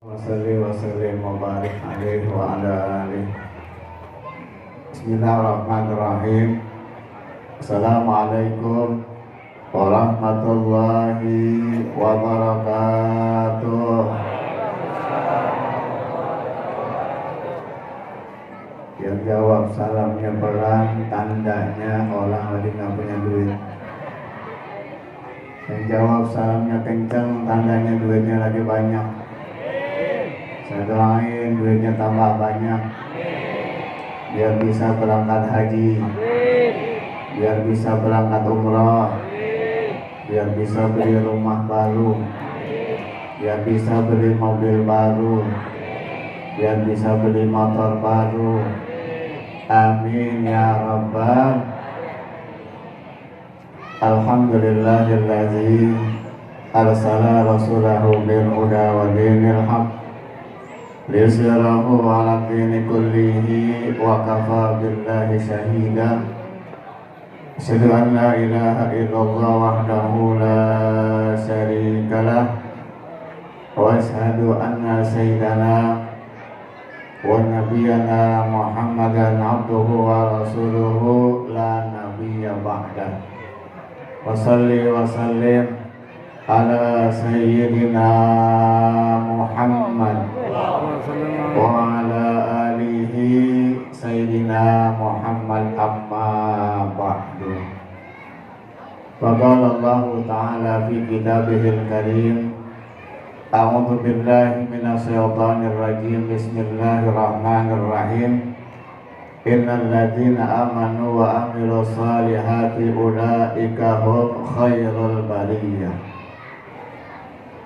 Wasalli wa sallim wa barik alaihi wa ala alihi. Bismillahirrahmanirrahim. Assalamualaikum warahmatullahi wabarakatuh. Yang jawab salamnya pelan, tandanya orang lagi nggak punya duit. Yang jawab salamnya kenceng, tandanya duitnya lagi banyak. Saya doain duitnya tambah banyak, biar bisa berangkat haji, biar bisa berangkat umroh, biar bisa beli rumah baru, biar bisa beli mobil baru, biar bisa beli motor baru. Amin ya rabbal. Alhamdulillahillazi arsala rasulahu bil huda wa dinil haqq liyuzhirahu 'ala dini kullihi wa kafa billahi shahida. Asyhadu an la ilaha illallah wahdahu la syarika lah wa asyhadu anna sayyidana wa nabiyyana Muhammadan abduhu wa rasuluhu la nabiyya ba'dah. Wa salli wa sallim ala sayyidina Muhammad wa ala alihi sayyidina Muhammad amma ba'du. Faqala Allah ta'ala fi kitabihil karim, a'udzu billahi minasy syaithanir rajim, bismillahirrahmanirrahim. Innal ladzina amanu wa amilus solihati ulaika hum khairul bariyah.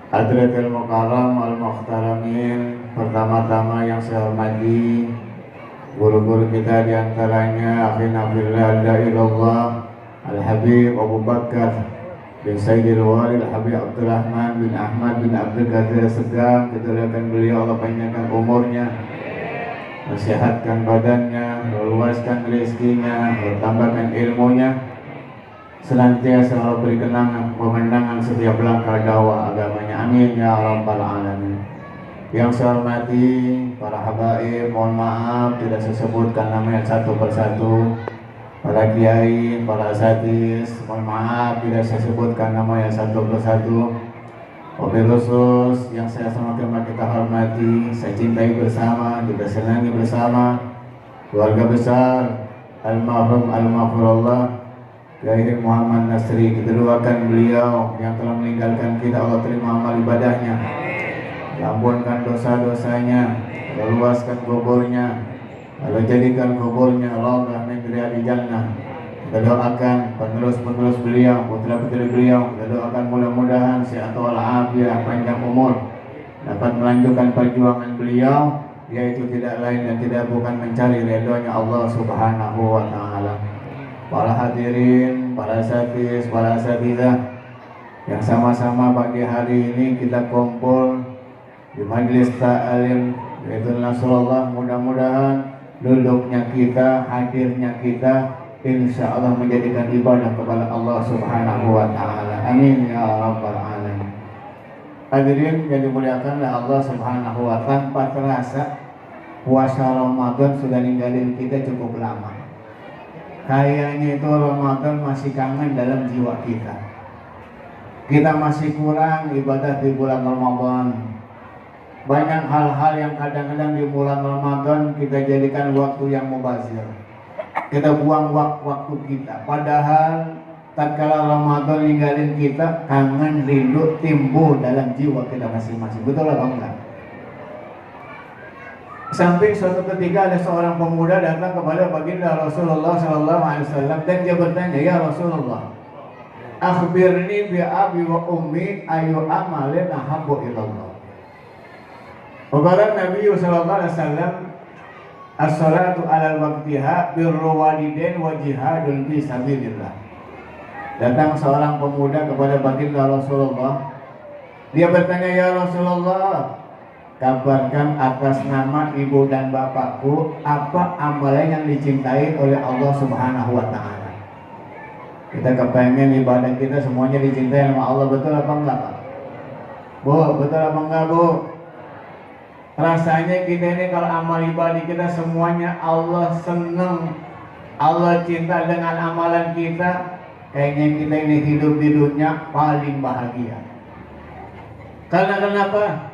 Hadirin mukarram wal muhtaramin, pertama-tama yang saya hormati guru-guru kita, diantaranya akhina fillah da'illallah Al-Habib Abu Bakar bin Sayyidil Walid Al-Habib Abdurrahman bin Ahmad bin Abdul Qadir Segam. Kita doakan beliau Allah panjangkan umurnya, mensehatkan badannya, meluaskan rezekinya, bertambahkan ilmunya, senantiasa Allah beri kemenangan setiap langkah dakwah agamanya. Amin ya rabbal alamin. Yang saya hormati para habaib, mohon maaf tidak saya sebutkan namanya satu persatu. Para kiai, para asatidz, mohon maaf tidak saya sebutkan namanya satu persatu. Wabil khusus yang saya sama-sama kita hormati, saya cintai bersama, kita senangi bersama, keluarga besar almarhum al-maghfurullah Kiai Muhammad Nasri. Kita doakan beliau yang telah meninggalkan kita, Allah terima amal ibadahnya, ampunkan dosa-dosanya, luaskan kuburnya, Allah jadikan kuburnya raudhah min riyadil jannah. Kita doakan penerus beliau, putra-putri beliau, kita doakan mudah-mudahan sehat walafiat, panjang umur, dapat melanjutkan perjuangan beliau, yaitu tidak lain dan tidak bukan mencari ridhonya Allah Subhanahu wa taala. Para hadirin, para asatidz, para asatidzah yang sama-sama pagi hari ini kita kumpul di majelis ta'lim yaitu Nasrullah, mudah-mudahan duduknya kita, hadirnya kita insya Allah menjadikan ibadah kepada Allah Subhanahu wa ta'ala. Amin ya rabbal alamin. Hadirin yang dimuliakan oleh Allah Subhanahu wa ta'ala, tanpa terasa puasa Ramadan sudah ninggalin kita cukup lama. Kayaknya itu Ramadan masih kangen dalam jiwa kita. Kita masih kurang ibadah di bulan Ramadan. Banyak hal-hal yang kadang-kadang di bulan Ramadan kita jadikan waktu yang mubazir. Kita buang waktu kita. Padahal tatkala Ramadan ninggalin kita, kangen rindu timbul dalam jiwa kita masing-masing. Betul atau enggak? Sampai suatu ketika ada seorang pemuda datang kepada baginda Rasulullah SAW dan dia bertanya, ya Rasulullah, akhbirni bi abi wa ummi ayu amalin ahabbu ilallah. Qala Nabi sallallahu alaihi wasallam, as-salatu ala waqtiha birru walidain wa jihadun fi sabilillah. Datang seorang pemuda kepada baginda Rasulullah. Dia bertanya, ya Rasulullah, kabarkan atas nama ibu dan bapakku apa amalan yang dicintai oleh Allah Subhanahu wa ta'ala. Kita kepengen ibadah kita semuanya dicintai sama Allah, betul apa enggak Pak? Bu, betul apa enggak Bu? Rasanya kita ini kalau amal ibadah kita semuanya Allah senang, Allah cinta dengan amalan kita. Kayaknya kita ini hidup di dunia paling bahagia. Karena kenapa?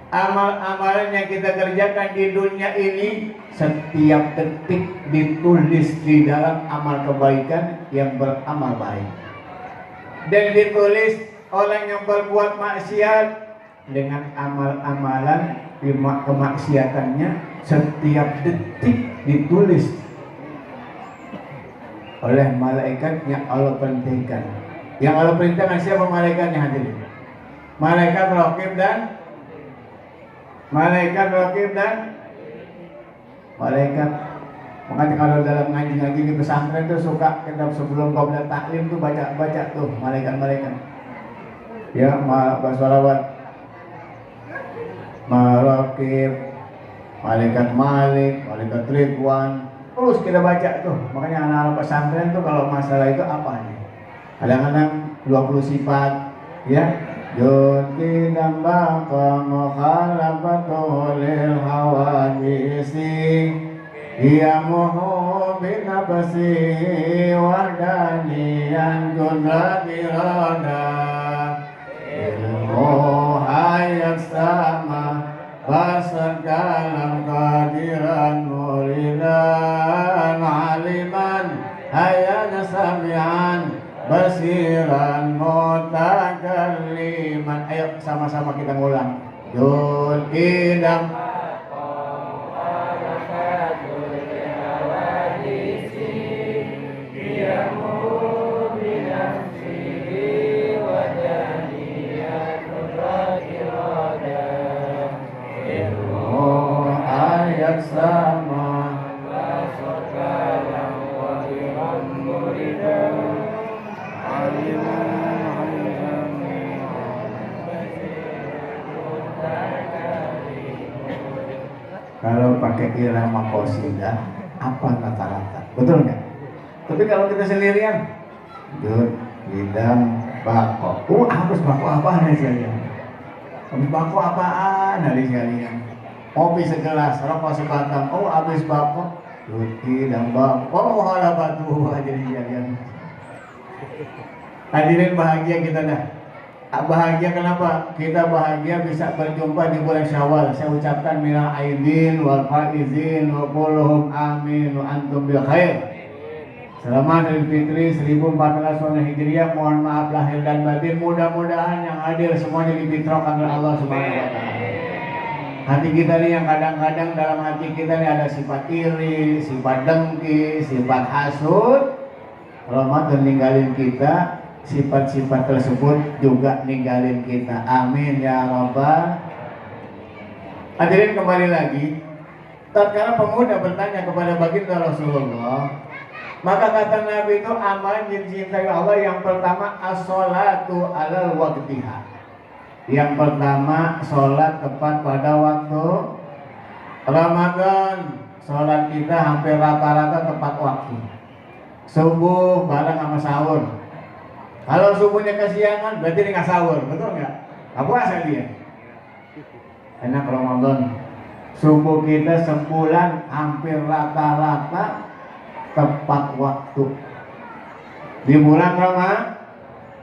Amal-amalan yang kita kerjakan di dunia ini setiap detik ditulis di dalam amal kebaikan yang beramal baik, dan ditulis orang yang berbuat maksiat dengan amal-amalan kemaksiatannya setiap detik ditulis oleh malaikat yang Allah perintahkan. Yang Allah perintahkan siapa malaikatnya hadirin? Malaikat Raqib dan malaikat. Makanya kalau dalam ngaji-ngaji di pesantren tuh suka kita sebelum qabla taklim tuh baca tuh malaikat. Ya, bersolawat. Maraqib, malaikat Malik, malaikat Ridwan. Terus kita baca tuh. Makanya anak-anak pesantren tuh kalau masalah itu apa nih? Kadang-kadang 20 sifat, ya. Yudki dan baka mukhalafatu lil hawadisi Iyamuhu binafsi wahdaniyan kudrati rada Ilmu hayat sama basar kalam qadiran muridan aliman hayat samian basiran mutakalliman. Ayo sama-sama kita ngulang. Yul idam ayat sama kalau pakai irama qasidah apa rata-rata, betul nggak? Tapi kalau kita sendirian, Jud, bidang, bako, habis bako apaan ya sekalian? Habis bako apaan hari sekalian? Kopi segelas, rokok sebatang, habis bako, Jud, bidang, bako, halah batu aja sekalian. Hadirin bahagia kita dah. Bahagia kenapa? Kita bahagia bisa berjumpa di bulan Syawal. Saya ucapkan minal aidin wal faizin wa quluhum amin wa antum bil khair. Selamat Idul Fitri 1400 Hijriah. Mohon maaf lahir dan batin. Mudah-mudahan yang hadir semuanya difitrahkan oleh Allah Subhanahu wa taala. Hati kita nih yang kadang-kadang dalam hati kita nih ada sifat iri, sifat dengki, sifat hasud. Ramadan ninggalin kita. Sifat-sifat tersebut juga ninggalin kita. Amin ya rabbal. Hadirin kembali lagi. Tatkala pemuda bertanya kepada baginda Rasulullah, maka kata Nabi itu amal yang dicintai Allah yang pertama as-sholatu alal waqtiha. Yang pertama sholat tepat pada waktu. Ramadan sholat kita hampir rata-rata tepat waktu. Subuh bareng sama sahur. Kalau subuhnya kesiangan berarti dia nggak sahur, betul nggak? Nggak puasa dia. Enak Ramadan. Subuh kita sebulan hampir rata-rata tepat waktu. Di bulan Ramadan.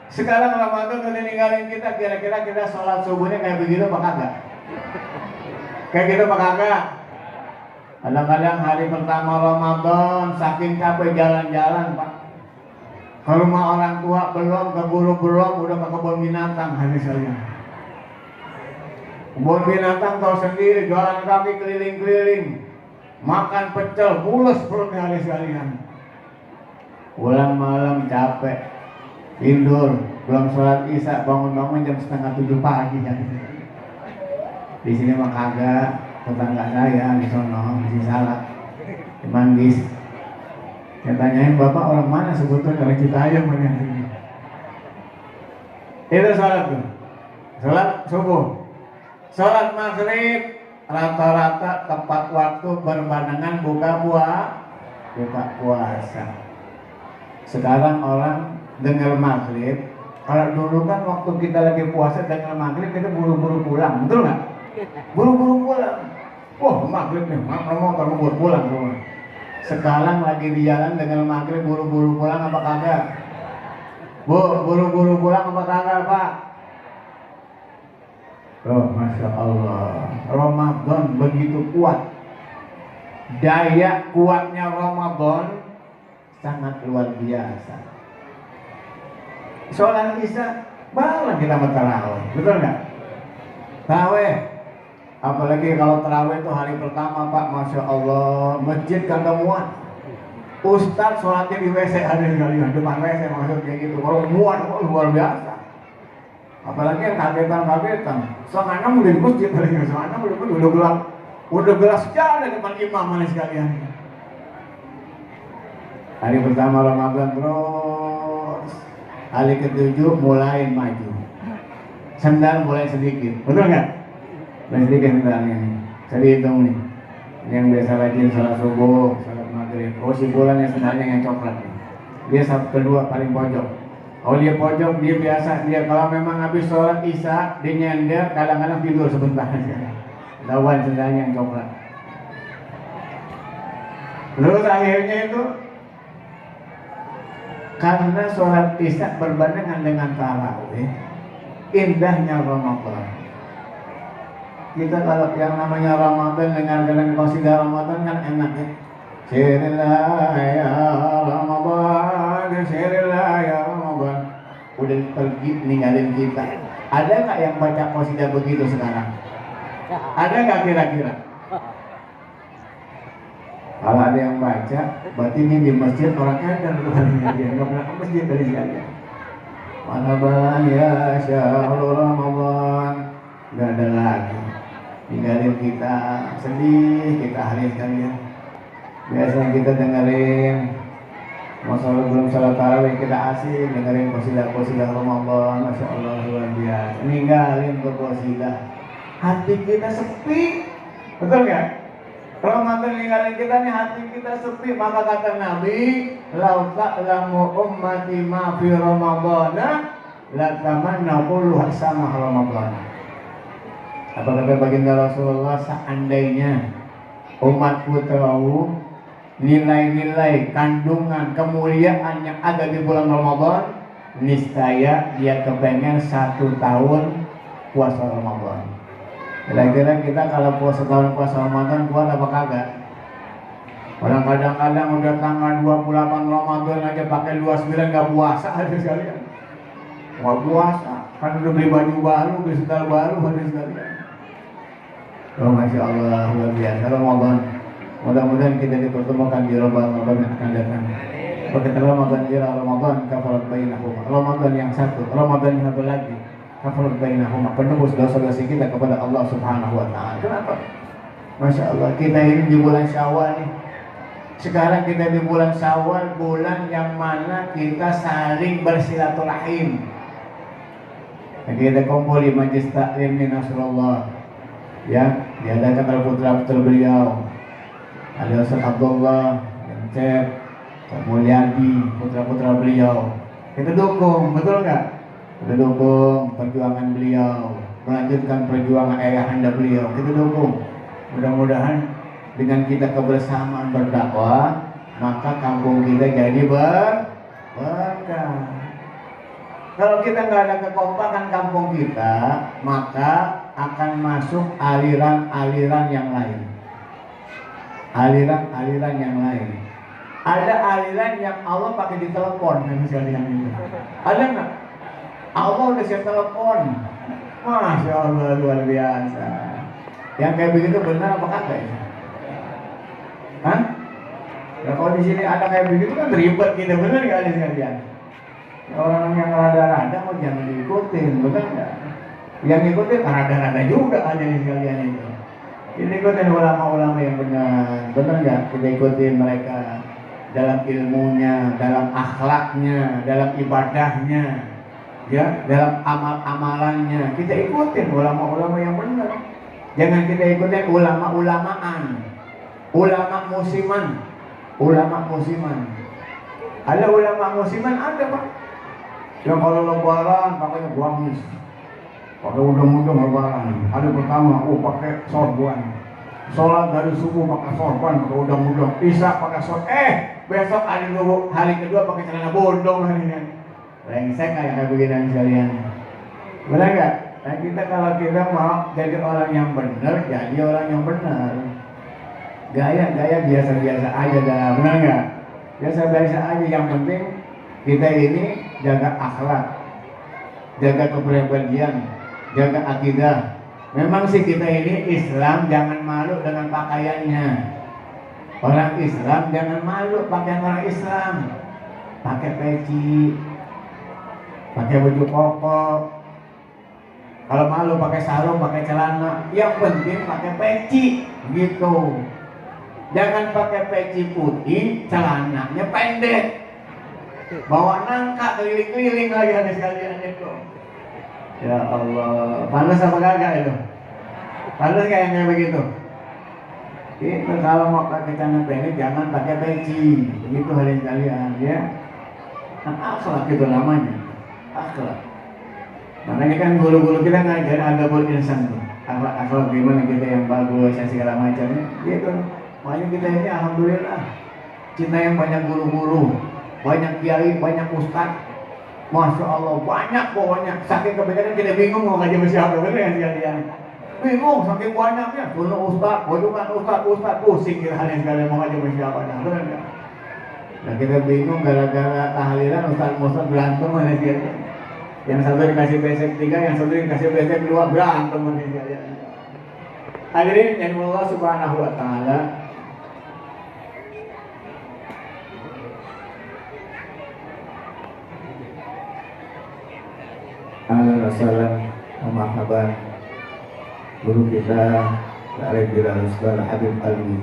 Sekarang Ramadan udah ninggalin kita, kira-kira kita sholat subuhnya kayak begitu apa kagak? Kayak gitu apa kagak? Kadang-kadang hari pertama Ramadan saking capek jalan-jalan Pak. Ke rumah orang tua belum, ke guru belum, udah ke kebun binatang hari sekalian. Kebun binatang tahu sendiri, jalan kaki keliling-keliling, makan pecel, mulus perutnya hari sekalian. Pulang malam capek, tidur, belum sholat isya, bangun-bangun jam 6:30 pagi. Di sini mah kagak, tetangga saya di sono, di Salak, di Manggis. Saya tanyain bapak orang mana sebetulnya dari Citayam mana ini. Itu sholat tuh, sholat subuh, sholat maghrib rata-rata tepat waktu berbarengan buka puasa. Sekarang orang dengar maghrib, kalau dulu kan waktu kita lagi puasa dengar maghrib kita buru-buru pulang, betul nggak? buru-buru pulang. Wah, maghrib nih, motor buru pulang rumah. Sekarang lagi di jalan dengan maghrib buru-buru pulang apa kagak? Bu, buru-buru pulang apa kagak, Pak? Oh, Masya Allah, Ramadan begitu kuat. Daya kuatnya Ramadan sangat luar biasa. Sholat Isya malah kita tarawih, betul nggak? Tarawih, apalagi kalau tarawih itu hari pertama, Pak, Masya Allah, masjid kagak muat. Ustadz sholatnya di WC, ada di depan WC, maksudnya gitu. Kalau muat, luar biasa. Apalagi yang kagetan, setengah 6 udah di masjid, setengah 6 udah gelas jalan depan imam mana sekalian. Hari pertama Ramadan terus, hari ke-7 mulai maju. Sendal mulai sedikit, betul nggak? Mulai sedikit sendalnya nih. Saya hitung nih, yang biasa rajin salat subuh, salat maghrib. Oh, si bulan yang sendalnya yang coklat. Dia saat kedua paling pojok. Oh, dia pojok, dia biasa, dia kalau memang habis sholat Isya, dia nyender, kadang-kadang tidur sebentar aja. Lawan sendalnya yang coklat. Terus akhirnya itu, karena sholat Isya berbarengan dengan tarawih, indahnya Ramadan. Kita kalau yang namanya Ramadan dengan qasidah Ramadan kan enak ya. Syirillah ya Ramadan, syirillah ya Ramadan. Udah pergi ninggalin kita. Ada nggak yang baca qasidah begitu sekarang? Ada nggak kira-kira? Kalau ada yang baca, berarti ini di masjid orang kadang dia nggak pernah ke masjid dari sekalian. Marhaban ya syahrul Ramadan, nggak ada lagi. Ninggalin kita, sedih kita hari sekalian. Biasanya kita dengerin masalah belum salat tarawih, kita asik dengerin qasidah Ramadan, Masya Allah luar biasa. Ninggalin ke qasidah, hati kita sepi, betul nggak? Ramadan ninggalin kita nih, hati kita sepi. Maka kata Nabi, lau ta'lamu ummati ma fi Ramadana la tamanna kullu sama Ramadan. Apa kata baginda Rasulullah, seandainya umatku tahu nilai-nilai kandungan kemuliaan yang ada di bulan Ramadan, niscaya dia kepengen 1 tahun puasa Ramadan. Kira-kira kita kalau puasa tahun puasa Ramadan kuat apa kagak? Orang kadang-kadang udah tanggal 28 Ramadan aja pakai 29 gak puasa ada sekalian. Gak puasa, kan udah beli baju baru, beli sendal baru ada sekalian. Oh, Masya Allah, luar biasa Ramadan. Mudah-mudahan kita dipertemukan di Ramadan yang akan datang. Begitu Ramadan ila Ramadan kafarat bainahuma. Ramadan yang satu, Ramadan yang satu lagi, kafarat bainahuma, penembus dosa-dosa kita kepada Allah Subhanahu wa taala. Kenapa? Masya Allah, kita ini di bulan Syawal nih. Sekarang kita di bulan Syawal, bulan yang mana kita saling bersilaturahim. Kita kumpul di Majlis Taklim di Nasrullah. Ya, diadakan oleh putra-putra beliau. Ada Ustaz Abdullah, Cep, Mulyadi, putra-putra beliau. Kita dukung, betul nggak? Kita dukung perjuangan beliau, melanjutkan perjuangan ayahanda beliau. Kita dukung. Mudah-mudahan dengan kita kebersamaan berdakwah, maka kampung kita jadi berkah. Kalau kita nggak ada kekompakan kampung kita, maka akan masuk aliran-aliran yang lain. Aliran-aliran yang lain. Ada aliran yang Allah pakai di telepon, misalnya itu. Ada nggak? Allah udah siap telepon. Masya Allah luar biasa. Yang kayak begitu benar apa kagak ya? Hah? Ya kalau di sini ada kayak begitu kan ribet kita, benar nggak ada sekalian? Orang yang rada-rada mau jangan diikutin, benar nggak? Yang ngikutin rada-rada juga aja nih sekalian itu. Kita ikutin ulama-ulama yang benar nggak? Kita ikutin mereka dalam ilmunya, dalam akhlaknya, dalam ibadahnya, ya, dalam amal-amalannya. Kita ikutin ulama-ulama yang benar. Jangan kita ikutin ulama-ulamaan, ulama musiman, ulama musiman. Ada ulama musiman ada Pak. Yang kalau lebaran pakainya gamis. pakai udang-udang lebaran. Hari pertama, pakai sorban. Sholat dari subuh pakai sorban, pakai udang-udang. Isya pakai sorban. Besok hari kedua pakai celana bodong hari ini. Brengsek kayak begini sekalian. Benar nggak? Nah kita kalau kita mau jadi orang yang benar, jadi orang yang benar. Gaya biasa-biasa aja dah, benar nggak? Biasa-biasa aja. Yang penting kita ini jaga akhlak, jaga kepribadian, jaga akidah. Memang sih kita ini Islam, jangan malu dengan pakaiannya. Orang Islam jangan malu pakaian orang Islam. Pakai peci, pakai baju koko. Kalau malu pakai sarung, pakai celana. Yang penting pakai peci, gitu. Jangan pakai peci putih, celananya pendek. Bawa nangka keliling-keliling lagi ada sekalian itu. Ya Allah, panas apa kagak itu? Panas kayaknya begitu. Itu kalau mau pakai celana pendek jangan pakai peci, begitu hadirin sekalian ya. Nah, akhlak itu namanya, akhlak. Makanya kan guru-guru kita ngajar adabul insan tuh. Akhlak gimana kita yang bagus, yang segala macamnya. Gitu. Makanya kita ini alhamdulillah kita yang banyak guru-guru, banyak kiai, banyak ustaz. Masya Allah, banyak pokoknya. Saking kebanyakan kita bingung mau ngaji sama siapa, bener ya sekalian. Bingung, saking banyaknya. Dulu ustaz, bodohan ustaz, pusing kita hal yang sekalian mau ngaji sama siapa. Bener nggak? Nah kita bingung gara-gara tahlilan ustaz berantem mana sekalian. Yang satu dikasih besek 3, yang satu dikasih besek 2, berantem mana sekalian. Hadirin yang Allah Subhanahu Wa Taala. Assalamualaikum warahmatullahi guru kita Arif Bilarusbal Habib Ali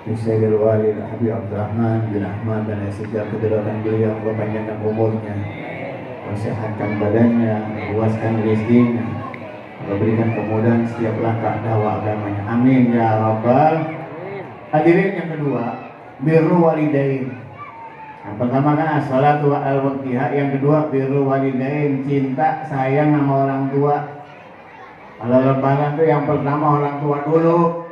Musayyidil Walid Habib Abdurrahman bin Ahmad dan sejak kedaulatan beliau panjangkan umurnya, sehatkan badannya, luaskan rezekinya, berikan kemudahan setiap langkah dakwah agamanya. Amin ya rabbal. Hadirin yang kedua, birru walidain. Yang pertama kan as-salatu al-waqtiha, yang kedua birru walidain, cinta sayang sama orang tua. Kalau lebaran tuh yang pertama orang tua dulu.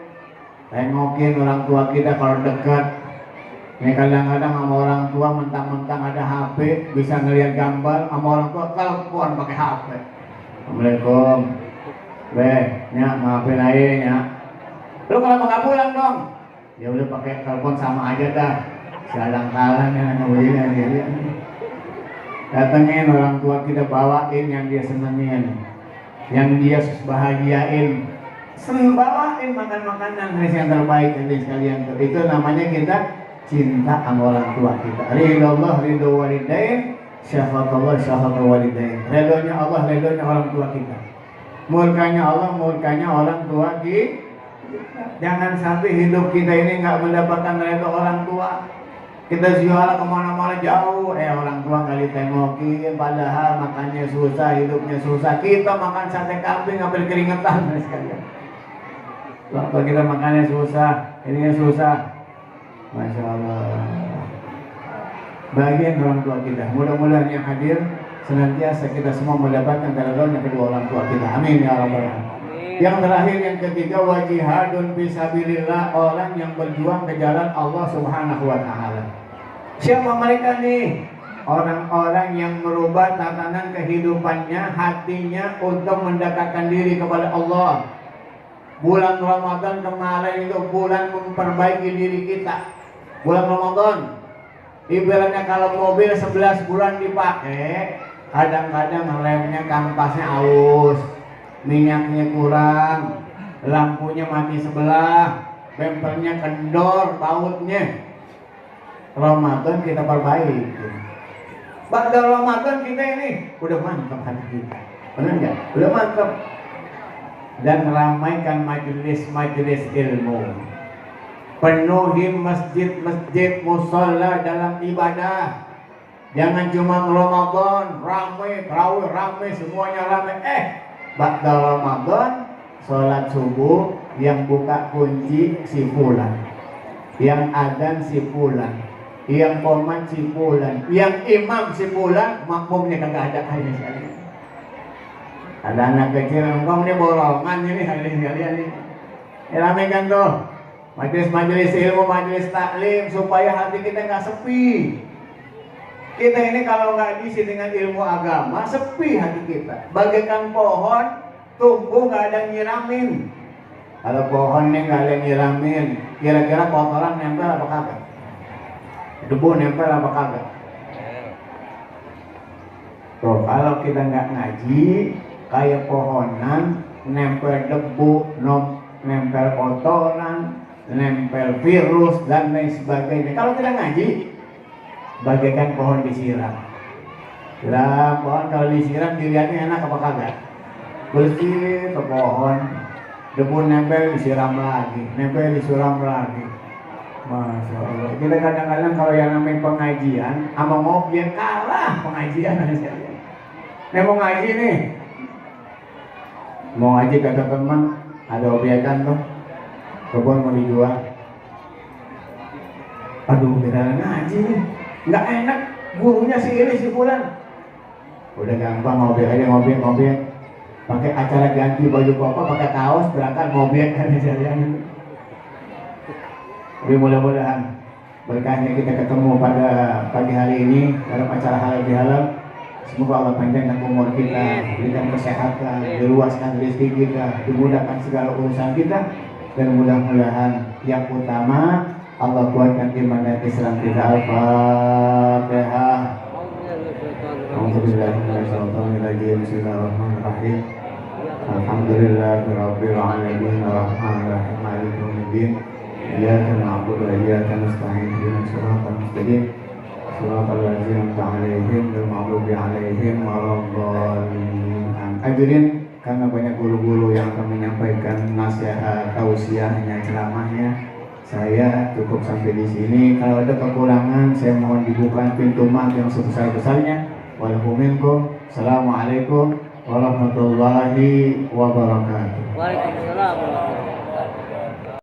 Tengokin orang tua kita kalau dekat. Ini kadang-kadang sama orang tua mentang-mentang ada HP, bisa ngelihat gambar, sama orang tua telepon pakai HP. Assalamualaikum. Nyak maafin aja nyak. Lu kalau nggak pulang dong? Ya udah pakai telepon sama aja dah. Kadang-kadang ya, datengin orang tua kita, bawain yang dia senengin, yang dia bahagiain, bawain makan-makanan yang terbaik dari sekalian. Itu namanya kita cinta sama orang tua kita. Ridho walidain, syafatullah syafatul walidain. Ridhonya Allah, ridhonya orang tua kita. Murkanya Allah, murkanya orang tua kita. Jangan sampai hidup kita ini nggak mendapatkan ridho orang tua. Kita ziarah kemana-mana jauh, orang tua nggak ditengokin, padahal makannya susah, hidupnya susah. Kita makan sate kambing hampir keringetan sekalian. Waktu kita makannya susah, ininya susah. Masya Allah. Bagian orang tua kita. Mudah-mudahan yang hadir senantiasa kita semua mendapatkan keridhaan kedua orang tua kita. Amin ya rabbal alamin. Yang terakhir, yang ketiga, wajihadun fisabilillah, orang yang berjuang ke jalan Allah Subhanahu Wa Taala. Siapa mereka nih? Orang-orang yang merubah tatanan kehidupannya, hatinya untuk mendekatkan diri kepada Allah. Bulan Ramadan kemarin itu bulan memperbaiki diri kita. Bulan Ramadan, ibaratnya kalau mobil 11 bulan dipakai, kadang-kadang remnya kampasnya aus, minyaknya kurang, lampunya mati sebelah, bempernya kendor, bautnya. Ramadan kita perbaiki. Pada Ramadan kita ini udah mantap hati kita, benar nggak? Udah mantap. Dan ramaikan majelis-majelis ilmu, penuhi masjid-masjid musola dalam ibadah. Jangan cuma Ramadan ramai, tarawih ramai, semuanya ramai. Pada Ramadan sholat subuh yang buka kunci si fulan, yang adzan si fulan, yang qomat si fulan, yang imam si fulan, makmumnya kagak ada aja sekali. Ada anak kecil, engkau ini borongan ini hadirin sekalian ini. Ramekan tuh majelis-majelis ilmu, majelis taklim supaya hati kita nggak sepi. Kita ini kalau nggak diisi dengan ilmu agama, sepi hati kita. Bagaikan pohon tumbuh nggak ada yang nyiramin. Kalau pohon ini nggak ada yang nyiramin, kira-kira kotoran nempel apa kagak? Debu nempel apa kagak? Tuh, kalau kita nggak ngaji, kayak pohonan nempel debu, nempel kotoran, nempel virus dan lain sebagainya. Kalau kita ngaji, bagaikan pohon disiram. Kira pohon kalau disiram dilihatnya enak apa kagak? Bersih ke pohon, debu nempel disiram lagi, nempel disiram lagi. Masya Allah. Kita kadang-kadang kalau yang namanya pengajian sama mobil kalah pengajian. Nih mau ngaji nih, mau ngaji kata teman ada objekan tuh, kebun mau dijual. Aduh kita ngaji nih, nggak enak, gurunya si ini si fulan. Udah gampang mobil aja mobil. Pakai acara ganti baju koko, pakai kaos berangkat mobil kan jalan. Tapi mudah-mudahan berkahnya kita ketemu pada pagi hari ini dalam acara halal bihalal. Semoga Allah panjangkan umur kita, berikan kesehatan, diluaskan rezeki kita, dimudahkan segala urusan kita, dan mudah-mudahan yang utama Allah kuatkan iman dan Islam kita. Al-Fatihah. Bismillahirrahmanirrahim. Alhamdulillahirabbil alamin arrahmanirrahim maliki yaumiddin. Iyyaka na'budu wa iyyaka nasta'in ihdinas siratal mustaqim siratal ladzina an'amta 'alaihim ghairil maghdubi 'alaihim waladdallin. Hadirin, karena banyak guru-guru yang akan menyampaikan nasihat, tausiahnya, ceramahnya, saya cukup sampai di sini. Kalau ada kekurangan, saya mohon dibuka pintu maaf yang sebesar-besarnya. Waalaikumsalam. Assalamualaikum warahmatullahi wabarakatuh. Waalaikumsalam.